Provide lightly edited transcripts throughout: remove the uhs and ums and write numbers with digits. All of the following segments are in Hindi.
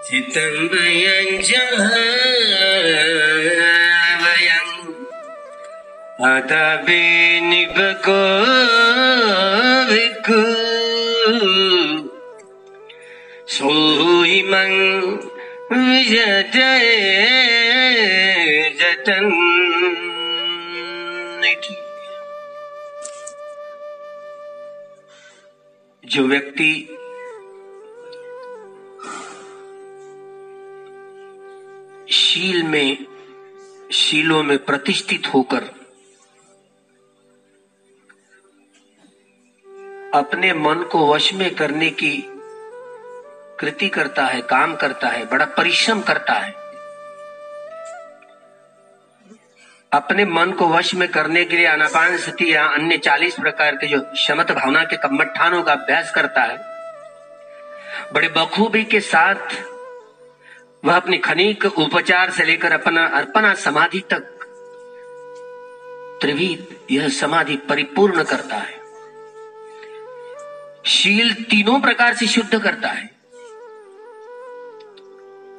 चित्तमयं जहावयं अतबे निबको विकु सोहिमं विजते जतन। जो व्यक्ति शीलों में प्रतिष्ठित होकर अपने मन को वश में करने की कृति करता है, काम करता है, बड़ा परिश्रम करता है, अपने मन को वश में करने के लिए आनापानसति या अन्य 40 प्रकार के जो शमत भावना के कम्मठानों का अभ्यास करता है, बड़े बखूबी के साथ वह अपनी खनिक उपचार से लेकर अपना अर्पणा समाधि तक त्रिविध यह समाधि परिपूर्ण करता है। शील तीनों प्रकार से शुद्ध करता है।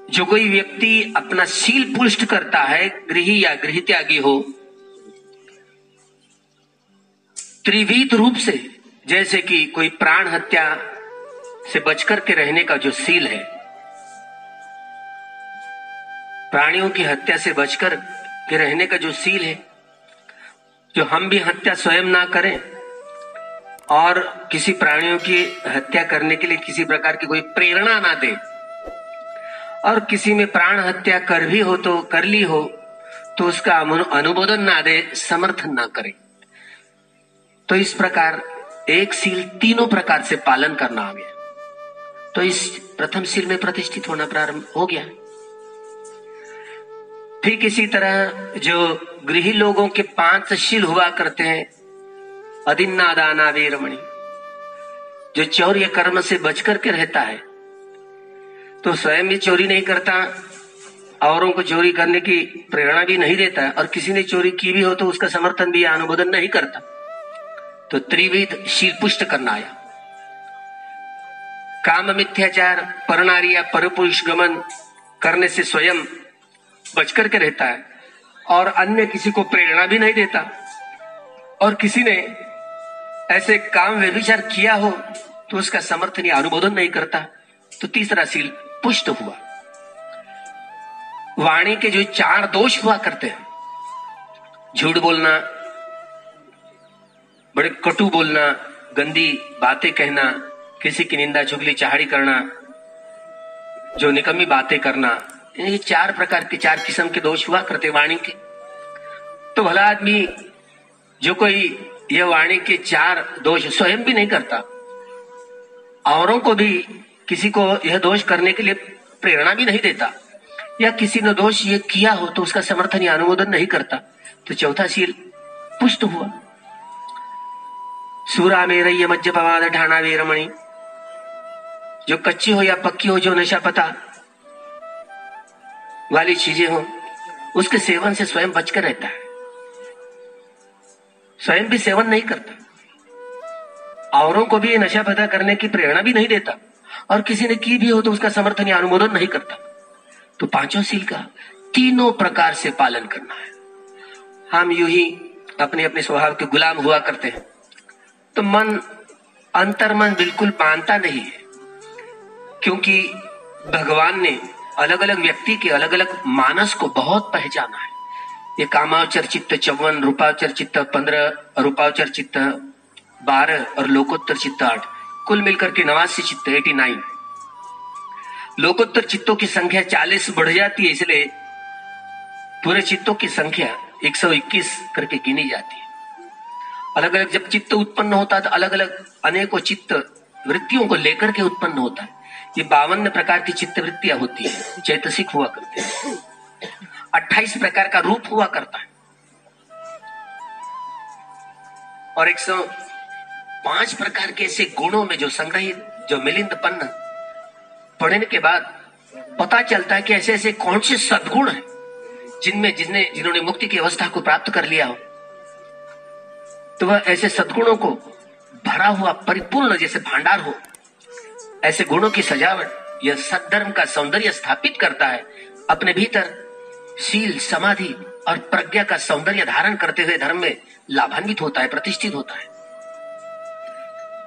जो कोई व्यक्ति अपना शील पुष्ट करता है, गृही या गृह त्यागी हो, त्रिविध रूप से, जैसे कि कोई प्राण हत्या से बचकर के रहने का जो शील है, प्राणियों की हत्या से बचकर के रहने का जो शील है, जो हम भी हत्या स्वयं ना करें और किसी प्राणियों की हत्या करने के लिए किसी प्रकार की कोई प्रेरणा ना दे, और किसी में प्राण हत्या कर भी हो तो कर ली हो तो उसका अनुमोदन ना दे, समर्थन ना करे। तो इस प्रकार एक शील तीनों प्रकार से पालन करना आ गया। तो इस प्रथम शील में प्रतिष्ठित होना प्रारंभ हो गया। ठीक इसी तरह जो गृही लोगों के 5 शील हुआ करते हैं, अदिन्ना दाना वीरमणि, जो चौर्य कर्म से बचकर के रहता है, तो स्वयं भी चोरी नहीं करता, औरों को चोरी करने की प्रेरणा भी नहीं देता, और किसी ने चोरी की भी हो तो उसका समर्थन भी या अनुमोदन नहीं करता। तो त्रिविध शील पुष्ट करना आया। काम मिथ्याचार, परनारी या परपुरुष गमन करने से स्वयं बचकर के रहता है और अन्य किसी को प्रेरणा भी नहीं देता, और किसी ने ऐसे काम व्यभिचार किया हो तो उसका समर्थन या अनुमोदन नहीं करता। तो तीसरा शील पुष्ट हुआ। वाणी के जो 4 दोष हुआ करते हैं, झूठ बोलना, बड़े कटु बोलना, गंदी बातें कहना, किसी की निंदा चुगली चाहड़ी करना, जो निकम्मी बातें करना, ये 4 प्रकार के 4 किस्म के दोष हुआ करते वाणी के। तो भला आदमी जो कोई यह वाणी के 4 दोष स्वयं भी नहीं करता, औरों को भी किसी को यह दोष करने के लिए प्रेरणा भी नहीं देता, या किसी ने दोष ये किया हो तो उसका समर्थन या अनुमोदन नहीं करता, तो चौथा शील पुष्ट हुआ। सूरा मेरय मज्जपवाद ढाना वीरमणि, जो कच्ची हो या पक्की हो, जो नशा पता वाली चीजें हो, उसके सेवन से स्वयं बचकर रहता है, स्वयं भी सेवन नहीं करता, औरों को भी नशा पता करने की प्रेरणा भी नहीं देता, और किसी ने की भी हो तो उसका समर्थन या अनुमोदन नहीं करता। तो 5 शील का तीनों प्रकार से पालन करना है। हम यूं ही अपने अपने स्वभाव के गुलाम हुआ करते हैं, तो मन अंतर्मन बिल्कुल मानता नहीं है, क्योंकि भगवान ने अलग अलग व्यक्ति के अलग अलग मानस को बहुत पहचाना है। ये कामावचर चित्त 54, रूपावचर चित्त 15, रूपावचर चित्त 12 और लोकोत्तर चित्त 8, कुल मिलकर के 89 चित्त 89। लोकोत्तर चित्तों की संख्या 40 बढ़ जाती है, इसलिए पूरे चित्तों की संख्या 121 करके गिनी जाती है। अलग अलग जब चित्त उत्पन्न होता है तो अलग अलग अनेकों चित्त वृत्तियों को लेकर के उत्पन्न होता है। ये 52 प्रकार की चित्त वृत्तियां होती है, चैतसिक हुआ करते हैं। 28 प्रकार का रूप हुआ करता है, और 105 प्रकार के ऐसे गुणों में जो संग्रहित, जो मिलिंदपन्न पढ़ने के बाद पता चलता है कि ऐसे ऐसे कौन से सद्गुण हैं जिन्होंने मुक्ति की अवस्था को प्राप्त कर लिया हो, तो वह ऐसे सद्गुणों को भरा हुआ परिपूर्ण जैसे भांडार हो, ऐसे गुणों की सजावट यह सद्धर्म का सौंदर्य स्थापित करता है, अपने भीतर शील, समाधि और प्रज्ञा का सौंदर्य धारण करते हुए धर्म में लाभान्वित होता है, प्रतिष्ठित होता है।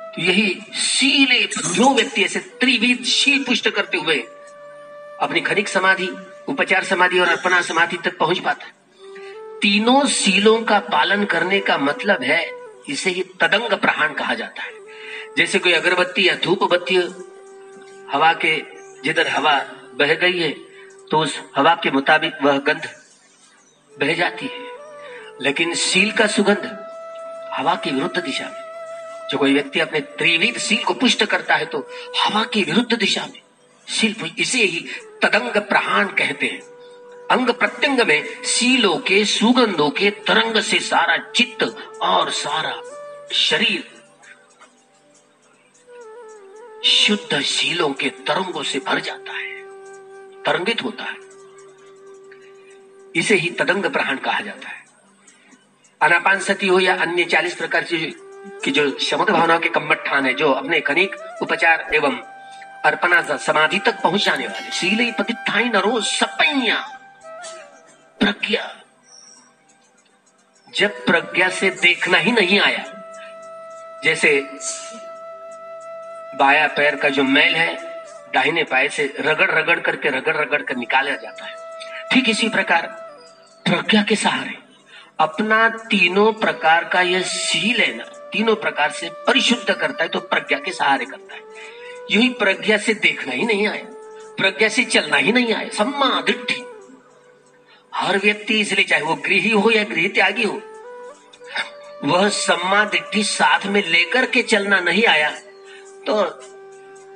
तो यही शीले, जो व्यक्ति ऐसे त्रिविध शील पुष्ट करते हुए अपनी खनिक समाधि, उपचार समाधि और अर्पणा समाधि तक पहुंच पाता है। तीनों शीलों का पालन करने का मतलब है, इसे ही तदंग प्रहाण कहा जाता है। जैसे कोई अगरबत्ती या धूप बत्ती हवा के, जिधर हवा बह गई है तो उस हवा के मुताबिक वह गंध बह जाती है, लेकिन शील का सुगंध हवा की विरुद्ध दिशा में। जो कोई व्यक्ति अपने त्रिविध शील को पुष्ट करता है तो हवा की विरुद्ध दिशा में शील, इसे ही तदंग प्रहाण कहते हैं। अंग प्रत्यंग में शीलों के, सुगंधों के तरंग से सारा चित्त और सारा शरीर शुद्ध शीलों के तरंगों से भर जाता है, तरंगित होता है। इसे ही तदंग प्रहाण कहा जाता है। आनापान सती हो या अन्य 40 प्रकार की जो शब्द भावनाओं के कम्मठान है, जो अपने खनिक, उपचार एवं अर्पणा समाधि तक पहुंच जाने वाले, शीले पतिथाई नरो सपैया प्रज्ञा। जब प्रज्ञा से देखना ही नहीं आया, जैसे बाया पैर का जो मैल है दाहिने पाए से रगड़ रगड़ कर निकाला जाता है, ठीक इसी प्रकार प्रज्ञा के सहारे अपना तीनों प्रकार का यह शील है ना, तीनों प्रकार से परिशुद्ध करता है, तो प्रज्ञा के सहारे करता है। यूं ही प्रज्ञा से देखना ही नहीं आया, प्रज्ञा से चलना ही नहीं आया, सम्मा दृष्टि। हर व्यक्ति, इसलिए चाहे वो गृही हो या गृह त्यागी हो, वह सम्मा दृष्टि साथ में लेकर के चलना नहीं आया तो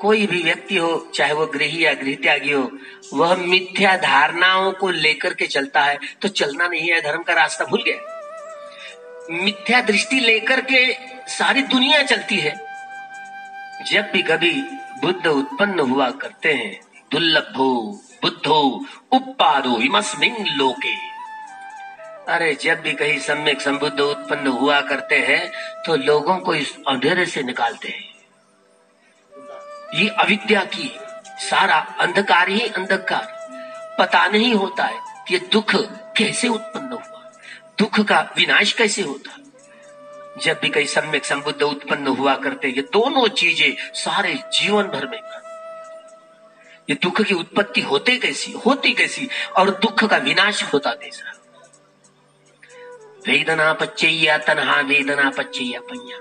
कोई भी व्यक्ति हो, चाहे वो गृही या गृह त्यागी हो, वह मिथ्या धारणाओं को लेकर के चलता है तो चलना नहीं है, धर्म का रास्ता भूल गया। मिथ्या दृष्टि लेकर के सारी दुनिया चलती है। जब भी कभी बुद्ध उत्पन्न हुआ करते हैं, दुर्लभो बुद्धो उपादो इमस्मिन् लोके, अरे जब भी कहीं सम्यक संबुद्ध उत्पन्न हुआ करते हैं तो लोगों को इस अंधेरे से निकालते हैं। ये अविद्या की सारा अंधकार ही अंधकार, पता नहीं होता है कि दुख कैसे उत्पन्न हुआ, दुख का विनाश कैसे होता। जब भी कहीं सम्यक संबुद्ध उत्पन्न हुआ करते, ये दोनों चीजें सारे जीवन भर में, ये दुख की उत्पत्ति होती कैसी और दुख का विनाश होता कैसा। वेदना पच्चैया तन्हा वेदना पच्चैया पैया।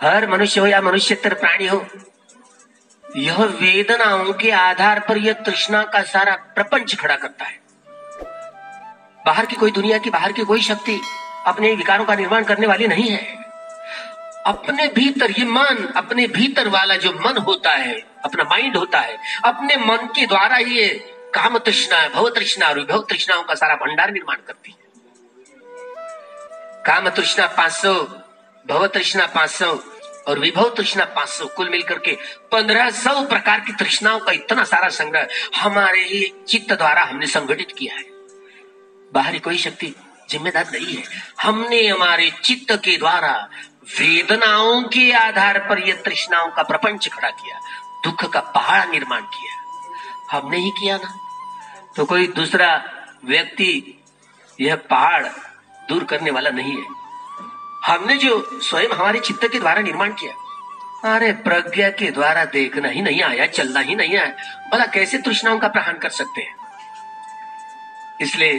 हर मनुष्य हो या मनुष्यतर प्राणी हो, यह वेदनाओं के आधार पर यह तृष्णा का सारा प्रपंच खड़ा करता है। बाहर की कोई दुनिया की, बाहर की कोई शक्ति अपने विकारों का निर्माण करने वाली नहीं है। अपने भीतर ये मन, अपने भीतर वाला जो मन होता है, अपना माइंड होता है, अपने मन के द्वारा ही ये काम तृष्णा, भव तृष्णा और विभव तृष्णाओं का सारा भंडार निर्माण करती है। काम तृष्णा 500, भव तृष्णा 500 और विभव तृष्णा 500, कुल मिलकर के 1500 प्रकार की तृष्णाओं का इतना सारा संग्रह हमारे ही चित्त द्वारा हमने संगठित किया है। बाहरी कोई शक्ति जिम्मेदार नहीं है। हमने हमारे चित्त के द्वारा वेदनाओं के आधार पर यह तृष्णाओं का प्रपंच खड़ा किया, दुख का पहाड़ निर्माण किया। हमने ही किया ना, तो कोई दूसरा व्यक्ति यह पहाड़ दूर करने वाला नहीं है। हमने जो स्वयं हमारे चित्त के द्वारा निर्माण किया। अरे प्रज्ञा के द्वारा देखना ही नहीं आया, चलना ही नहीं आया, भला कैसे तृष्णाओं का प्रहार कर सकते हैं। इसलिए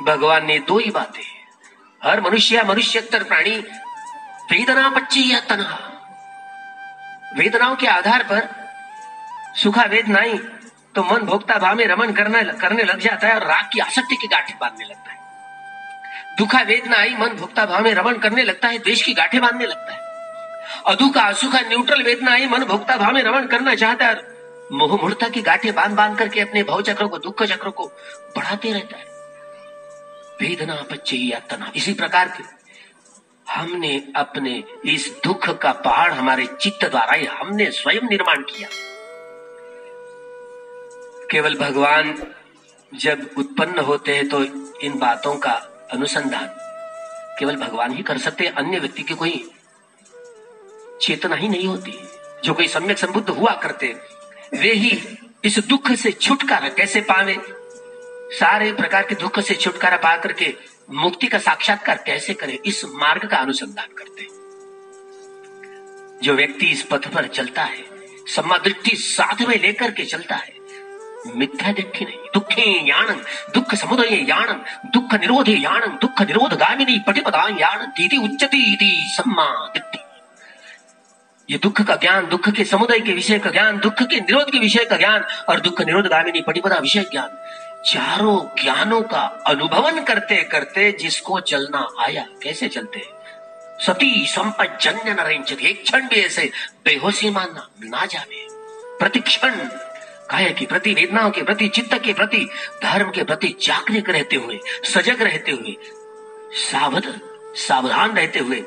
भगवान ने दो ही बातें, हर मनुष्य मनुष्यतर प्राणी वेदना पच्चैया तन्हा, वेदनाओं के आधार पर सुखा वेदनाई तो मन भोक्ता भाव में रमन करने लग जाता है और राग की आसक्ति की गांठें बांधने लगता है। दुखा वेदना आई, मन भोक्ता भाव में रमन करने लगता है, द्वेष की गांठें बांधने लगता है। अदुखा असुखा न्यूट्रल वेदना आई, मन भोक्ता भाव में रमन करना चाहता है, मोह मूर्ता की गांठें बांध करके अपने भव चक्र को, दुख चक्र को बढ़ाते रहता है। वेदना पच्चैया तन्हा, इसी प्रकार के हमने अपने इस दुख का पहाड़ हमारे चित्त द्वारा ही हमने स्वयं निर्माण किया। केवल भगवान जब उत्पन्न होते हैं तो इन बातों का अनुसंधान केवल भगवान ही कर सकते हैं। अन्य व्यक्ति की कोई चेतना ही नहीं होती। जो कोई सम्यक संबुद्ध हुआ करते वे ही इस दुख से छुटकारा कैसे पावे, सारे प्रकार के दुख से छुटकारा पा करके मुक्ति का साक्षात्कार कैसे करे, इस मार्ग का अनुसंधान करते। जो व्यक्ति इस पथ पर चलता है, सम्मा दृष्टि साथ में लेकर के चलता है, मिथ्या दृष्टि नहीं, दुखे याणं दुख समुदय याणं दुख निरोधे याणं दुख निरोधगामिनी पटिपदा याणं दीदी उच्चति इति सम्मा दृष्टि। ये दुख का ज्ञान, दुख के समुदय के विषय का ज्ञान, दुख के निरोध के विषय का ज्ञान और दुख निरोधगामिनी पटिपदा विषय ज्ञान, चारों ज्ञानों का अनुभवन करते करते जिसको चलना आया, कैसे चलते हैं, सती संपज्जन्य न रेंचती, एक क्षण भी ऐसे बेहोशी मानना ना जावे। प्रतिक्षण काया के प्रति, वेदनाओं के प्रति, चित्त के प्रति, धर्म के प्रति जागरूक रहते हुए, सजग रहते हुए, सावधान रहते हुए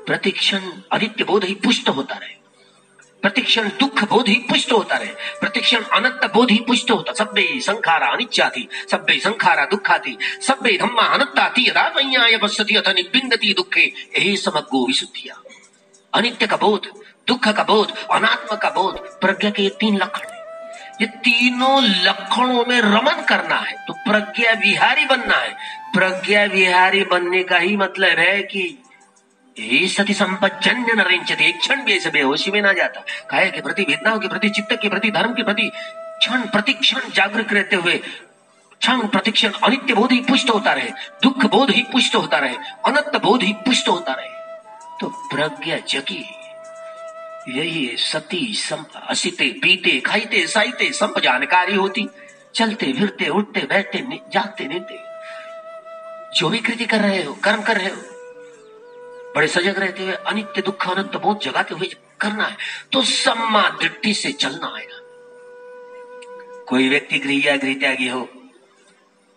प्रतिक्षण अनित्य बोध ही पुष्ट होता रहे, प्रतिक्षण दुख बोध ही पुष्ट होता रहे, प्रतिक्षण अनंत बोध ही पुष्ट होता। सब्बे संखारा अनित्याति सब्बे संखारा दुखाति सब्बे धम्मा अनंताति यदा मय्याय पश्यति अथ निबिन्दति दुःखे एहि समग्गो विशुद्धिया। अनित्य का बोध, दुख का बोध, अनात्म का बोध, प्रज्ञा के ये तीन लक्षण है। ये तीनों लक्षणों में रमन करना है तो प्रज्ञा विहारी बनना है। प्रज्ञा विहारी बनने का ही मतलब है कि ये सती संपज्जन्य न रेंचते, एक क्षण भी ऐसे बेहोशी में ना जाता, काया के प्रति, वेदनाओं के प्रति, चित्त के प्रति, धर्म के प्रति क्षण प्रतिक्षण जागरूक रहते हुए क्षण प्रतिक्षण अनित्य बोध ही पुष्ट होता रहे, दुख बोध ही पुष्ट होता रहे, अनंत बोध ही पुष्ट होता रहे, तो प्रज्ञा जगी। यही है सती हसीते पीते खाईते साईते संप जानकारी होती, चलते फिरते उठते बैठते जागते नीते, जो भी कृति कर रहे हो, कर्म कर रहे हो, बड़े सजग रहते हुए अनित्य दुख अनंत बोध जगाते हुए करना है तो सम्मा दृष्टि से चलना आएगा। कोई व्यक्ति गृह या गृह त्यागी हो,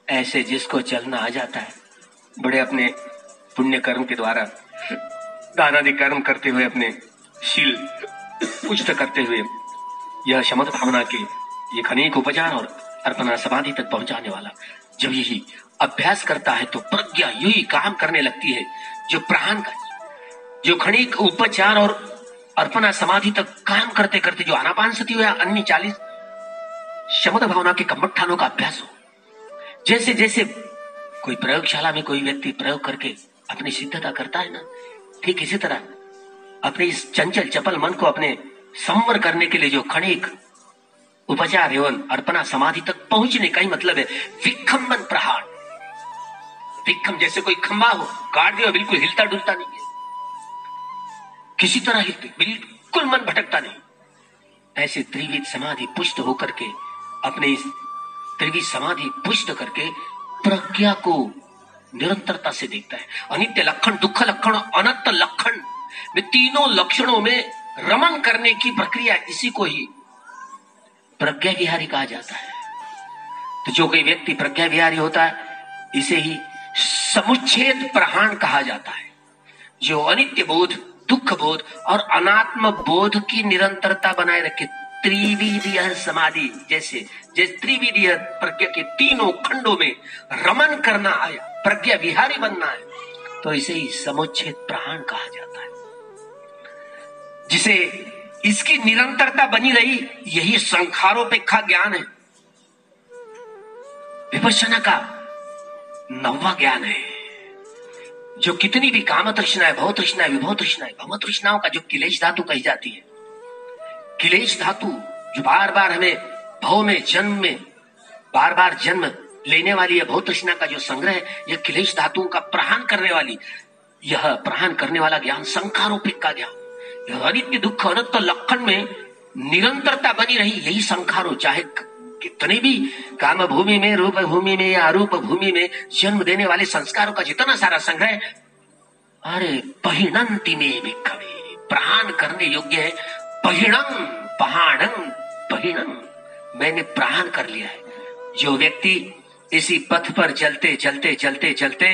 ऐसे जिसको चलना आ जाता है, बड़े अपने पुण्य कर्म के द्वारा दान आदि कर्म करते हुए, अपने शील पुष्ट करते हुए, यह शमत भावना के ये खनिक उपचार और अर्पणा समाधि तक पहुंचाने वाला जब यही अभ्यास करता है तो प्रज्ञा यही काम करने लगती है जो प्राण का, जो खनिक उपचार और अर्पणा समाधि तक काम करते करते जो आनापान सती हो या अन्य 40 शमत भावना के कम्मठानों का अभ्यास हो। जैसे जैसे कोई प्रयोगशाला में कोई व्यक्ति प्रयोग करके अपनी सिद्धता करता है ना, ठीक इसी तरह अपने इस चंचल चपल मन को अपने संवर करने के लिए जो खनिक उपचार एवं अर्पणा समाधि तक पहुंचने का ही मतलब है विखंबन प्रहार। विखम जैसे कोई खंबा हो, काट दिया बिल्कुल हिलता डुलता नहीं है, किसी तरह हिलते, बिल्कुल मन भटकता नहीं। ऐसे त्रिविध समाधि पुष्ट होकर के, अपने इस त्रिविध समाधि पुष्ट करके प्रज्ञा को निरंतरता से देखता है। अनित्य लक्षण, दुख लक्षण, अनंत लक्षण में तीनों लक्षणों में रमन करने की प्रक्रिया, इसी को ही प्रज्ञा विहारी कहा जाता है। तो जो कोई व्यक्ति प्रज्ञा विहारी होता है, इसे ही समुच्छेद प्रहाण कहा जाता है। जो अनित्य बोध, दुख बोध और अनात्म बोध की निरंतरता बनाए रखे, त्रिविधीय समाधि जैसे त्रिविधीय प्रज्ञा के तीनों खंडों में रमन करना आया, प्रज्ञा विहारी बनना है, तो इसे ही समुच्छेद प्रहाण कहा जाता है। जिसे इसकी निरंतरता बनी रही, यही संखारोपेक्षा ज्ञान है, विपश्यना का 9वां ज्ञान है। जो कितनी भी काम तृष्णाएं, भव तृष्णाएं, विभव तृष्णाएं, भव तृष्णाओं का जो क्लेश धातु कही जाती है, क्लेश धातु जो बार बार हमें भव में, जन्म में बार बार जन्म लेने वाली है, भव तृष्णा का जो संग्रह है, यह क्लेश धातुओं का प्रहान करने वाली, यह प्रहान करने वाला ज्ञान संखारोपिक का ज्ञान, यह अनित्य दुख अनंत लक्षण में निरंतरता बनी रही, यही संखारो। चाहे कितने भी काम भूमि में, रूप भूमि में या अरूप भूमि में जन्म देने वाले संस्कारों का जितना सारा संग्रह, अरे पहिणंति में भिक्खवे, प्रहान करने योग्य है। पहिणम पहाणम पहिणम, मैंने प्रहान कर लिया है। जो व्यक्ति इसी पथ पर चलते चलते चलते चलते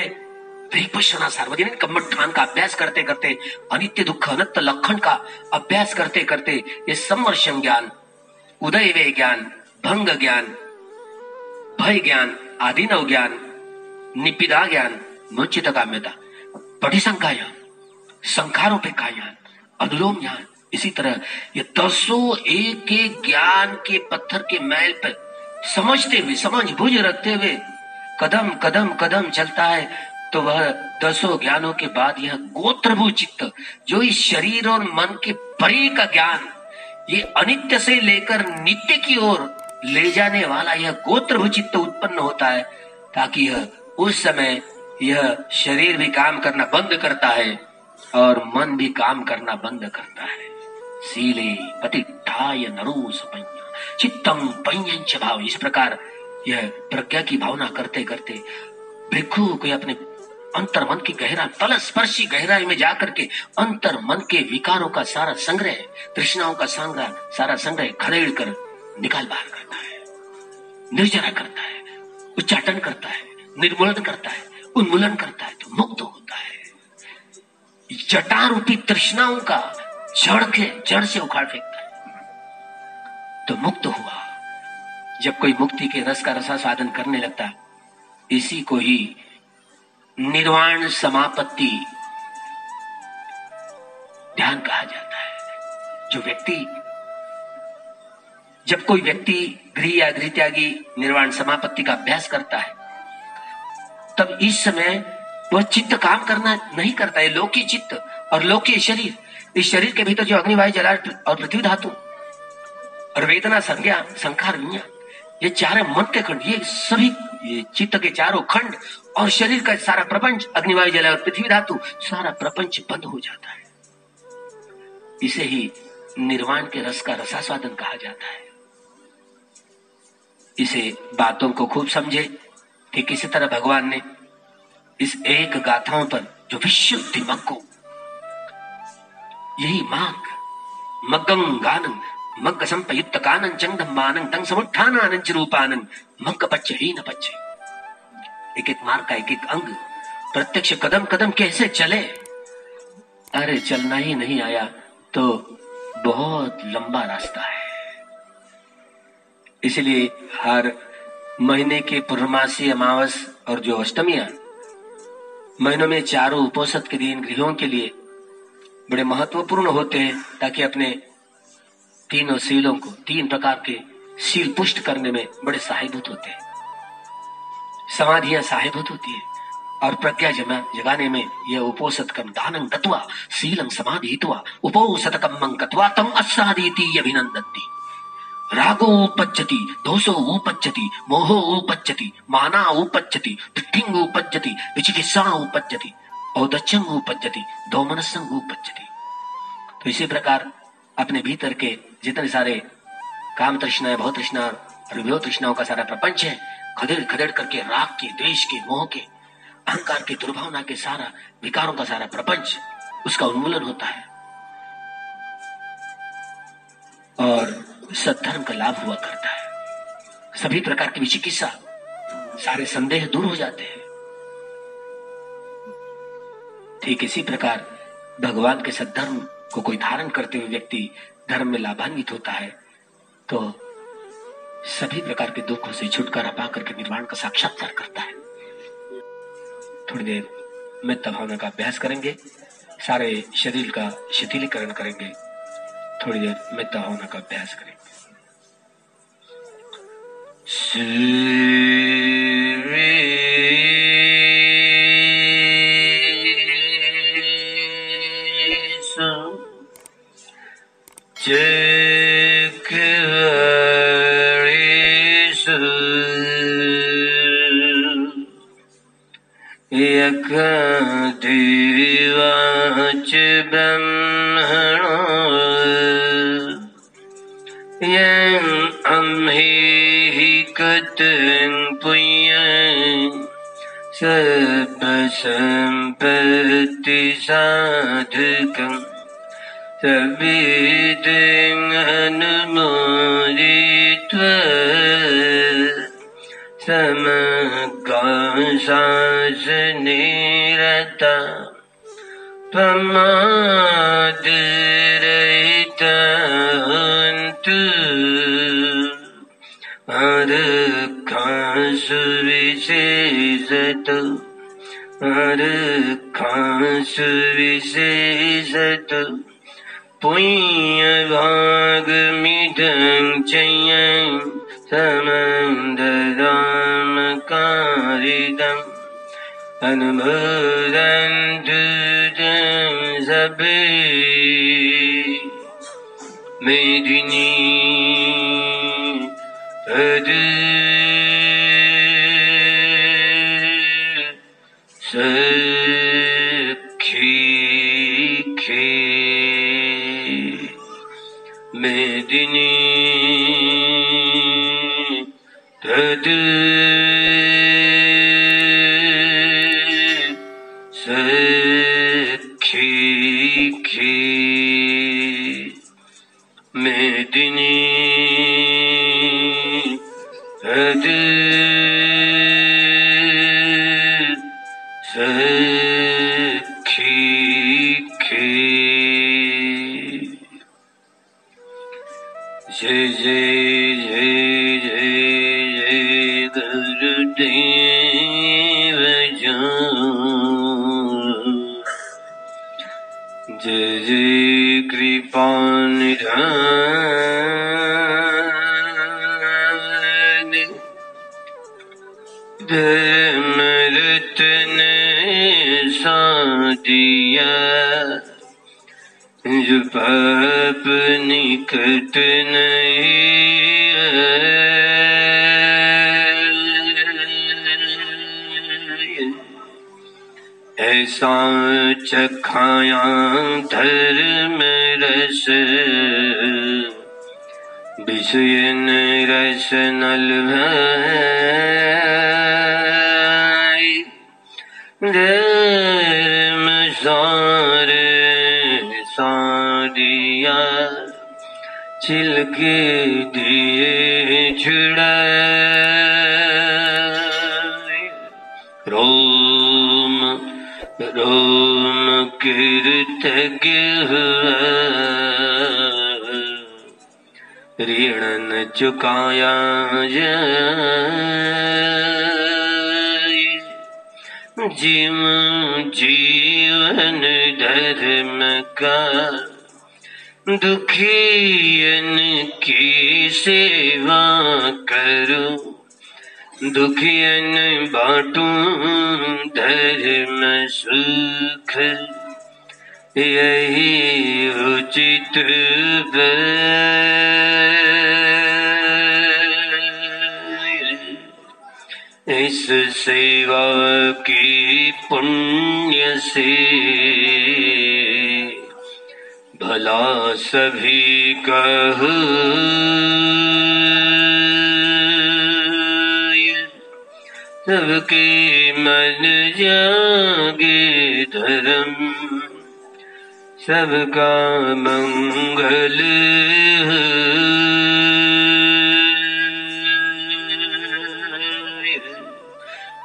विपश्यना सार्वजनिक कम्मठान का अभ्यास करते करते, अनित्य दुख अनंत लक्षण का अभ्यास करते करते, ये समवर्षम ज्ञान, उदय वे ज्ञान, भंग ज्ञान, भय ज्ञान, आदिनव ज्ञान, निपिदा ज्ञान, मुचित काम्यता, पटिशंका ज्ञान, संखारोपेक्षा ज्ञान, अनुलोम ज्ञान, इसी तरह ये दसों एक एक ज्ञान के पत्थर के मैल पर समझते हुए, समझ बुझ रखते हुए कदम कदम कदम चलता है, तो वह दसों ज्ञानों के बाद यह गोत्रभू चित्त, जो इस शरीर और मन के परे का ज्ञान, ये अनित्य से लेकर नित्य की ओर ले जाने वाला यह गोत्रभू चित्त उत्पन्न होता है, ताकि यह उस समय यह शरीर भी काम करना बंद करता है और मन भी काम करना बंद करता है। सीले पतिष्ठाय नरो सपඤ्ඤा चित्तम पඤ्यञ्च भाव। इस प्रकार यह प्रज्ञा की भावना करते करते भिक्षु को अपने अंतर मन की गहरा तल स्पर्शी गहराई में जाकर के अंतर मन के विकारों का सारा संग्रह, तृष्णाओं का सारा संग्रह खदेड़ कर निकाल बाहर करता है, निर्जरा करता है, उच्चाटन करता है, निर्मूलन करता है, उन्मूलन करता है, तो मुक्त होता है। जटा रूपी तृष्णाओं का जड़ से उखाड़ फेंकता है, तो मुक्त हुआ। जब कोई मुक्ति के रस का रसास्वादन करने लगता है, इसी को ही निर्वाण समापत्ति ध्यान कहा जाता है। जब कोई व्यक्ति गृह या गृह त्यागी निर्वाण समापत्ति का अभ्यास करता है, तब इस समय वह चित्त काम करना नहीं करता है। लौकिक चित्त और लौकिक शरीर, इस शरीर के भीतर जो अग्निवायु जल और पृथ्वी धातु और वेदना संज्ञा संखार विज्ञान, ये चार मन के खंड, ये सभी ये चित्त के चारों खंड और शरीर का सारा प्रपंच, अग्निवायु जल और पृथ्वी धातु, सारा प्रपंच बंद हो जाता है। इसे ही निर्वाण के रस का रसास्वादन कहा जाता है। इसे बातों को खूब समझे कि किसी तरह भगवान ने इस एक गाथाओं पर जो विशुद्धि मग्गो, यही माग मग्गं गानं मग्ग संपयुक्त कानं चंदम मानं तंग समुत्थानानं च रूपानं मग्ग पच्च ही न पच्चे। एक एक मार्ग का एक एक अंग प्रत्यक्ष कदम कदम कैसे चले। अरे चलना ही नहीं आया तो बहुत लंबा रास्ता है। इसलिए हर महीने के पूर्णमासी, अमावस और जो अष्टमियां, महीनों में चारों उपोषद के दिन गृहों के लिए बड़े महत्वपूर्ण होते हैं, ताकि अपने तीनों शीलों को, तीन प्रकार के शील पुष्ट करने में बड़े सहायभूत होते हैं। समाधियां सहायभूत होती है और प्रज्ञा जगाने में यह उपोषद कम दानं गत्वा शीलं समाधित्वा उपोषदकं गत्वा तम अस्सादीति अभिनंदन्ति। रागो उपज्जति, दोषो उपज्जति, मोहो उपज्जति, माना उपज्जति, पृथ्विं उपज्जति, विचिकित्सा उपज्जति, औदच्छं उपज्जति, दोमनस्सं उपज्जति। तो इसी प्रकार अपने भीतर के जितने सारे काम तृष्णा, भव तृष्णा और विभव तृष्णाओं का सारा प्रपंच है, खदेड़ खदेड़ करके राग के, द्वेष के, मोह के, अहंकार के, दुर्भावना के सारा विकारों का सारा प्रपंच, उसका उन्मूलन होता है और सद्धर्म का लाभ हुआ करता है। सभी प्रकार की विचिकित्सा, सारे संदेह दूर हो जाते हैं। ठीक इसी प्रकार भगवान के सद्धर्म को कोई धारण करते हुए व्यक्ति धर्म में लाभान्वित होता है, तो सभी प्रकार के दुखों से छुटकारा पा करके निर्वाण का साक्षात्कार करता है। थोड़ी देर मित्त भावना का अभ्यास करेंगे, सारे शरीर का शिथिलीकरण करेंगे। थोड़ी देर मित्त भावना का अभ्यास करेंगे। देवाच ब्रह्मणो यं अम्हेहि कतं पुण्यं सर्वसम्पत्ति साधकं सविदं अनुमोदित्वा समग्रशासने रता प्रमादरहितन्तु आरक्षांसु विशेषतो पुण्य भाग मिदं चयं समन्दराम कारिदम् अनुमोदन्तु तं सभे मेदिनी तद् सखी खे मेदिनी तद् सखी खे मेदिनी तद् सखी खे। जय जय जय जय जय गुरुदेव जय जय कृपा निधान धर्म रत्न सादिया जो पाप निकट नहीं ऐसा चखाया धर्म रस विषयन रस नल धर्म सार सारिया छिलके दिए छुड़ाए रोम रोम कीर्तज्ञ हुआ ऋण न चुकाया जाए जीव जीवन धर्म का दुखियन की सेवा करो दुखियन बाटूं धर्म सुख यही उचित इस सेवा की पुण्य से भला सभी कहो सबके मन जागे धर्म सबका मंगल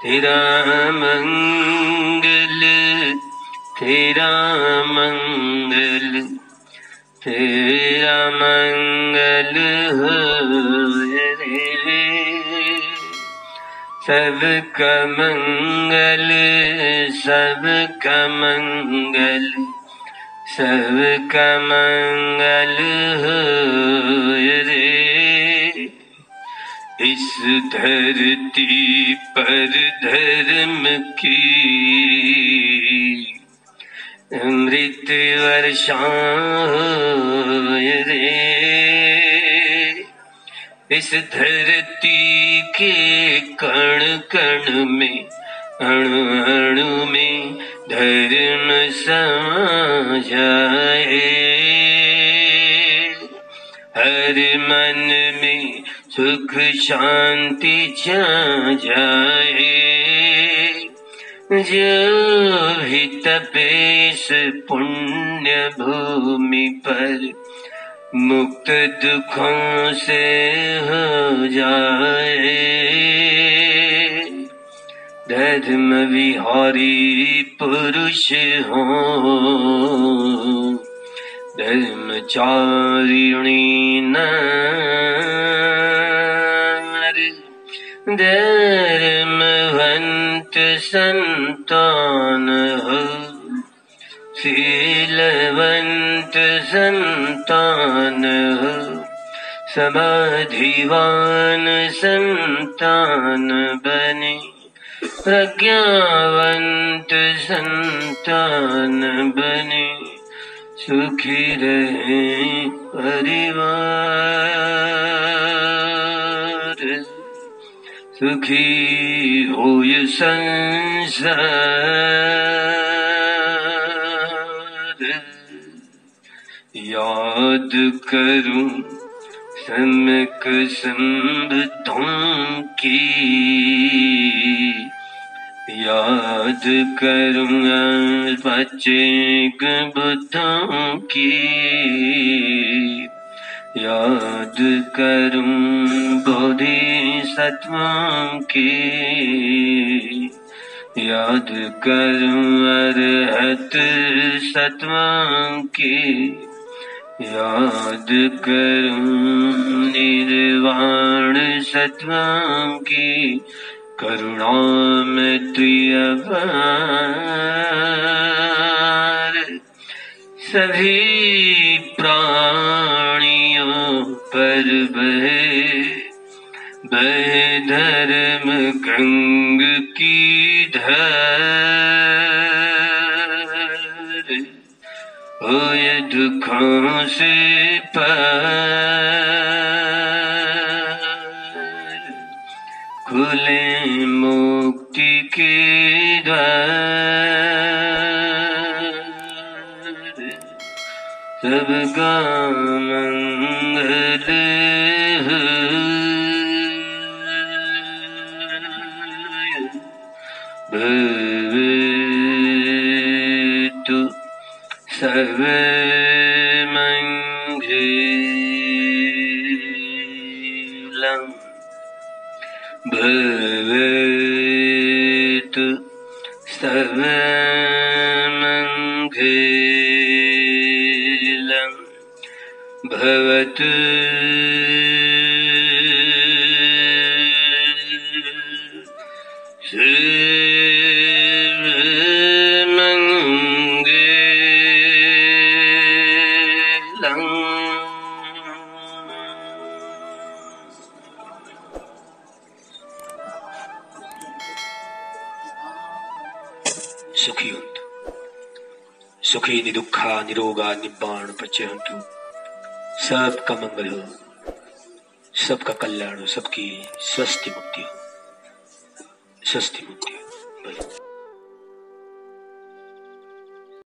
तेरा मंगल तेरा मंगल तेरा मंगल हो रे सबका मंगल सबका मंगल सबका मंगल हो रे इस धरती पर धर्म की अमृत वर्षा रे इस धरती के कण कण में अणु अणु में धर्म समा जाए हर मन में सुख शांति छा जाए जो भी तपेश पुण्य भूमि पर मुक्त दुखों से हो जाए धर्म विहारी पुरुष हो धर्मचारिणी नार धर्मवंत संतान हो शीलवंत संतान हो, समाधिवान संतान बने, प्रज्ञावंत संतान बने, सुखी रहे परिवार, सुखी हो ये संसार। याद करूं सम्यक संबुद्धों की, याद करूंगा बच्चे बुद्धों की, याद करूं बोधिसत्वों की, याद करूं अरहत सत्वों की, याद करूं निर्वाण सत्वों की, करुणा मैत्री अपार। सभी प्राणियों पर बहे धर्म गंग की धार, होए दुखों से पार, खुले मुक्ति के द्वार, सबका मंगल हो, भवतु सर्वमंगलम्, भवतु सर्वमंगलम्, भवतु सुखी हुंतु, सुखी निदुःखा निरोगा निब्बाण पच्यन्तु। सबका मंगल हो, सबका कल्याण हो, सबकी स्वस्थ मुक्ति हो, स्वस्थ मुक्ति हो।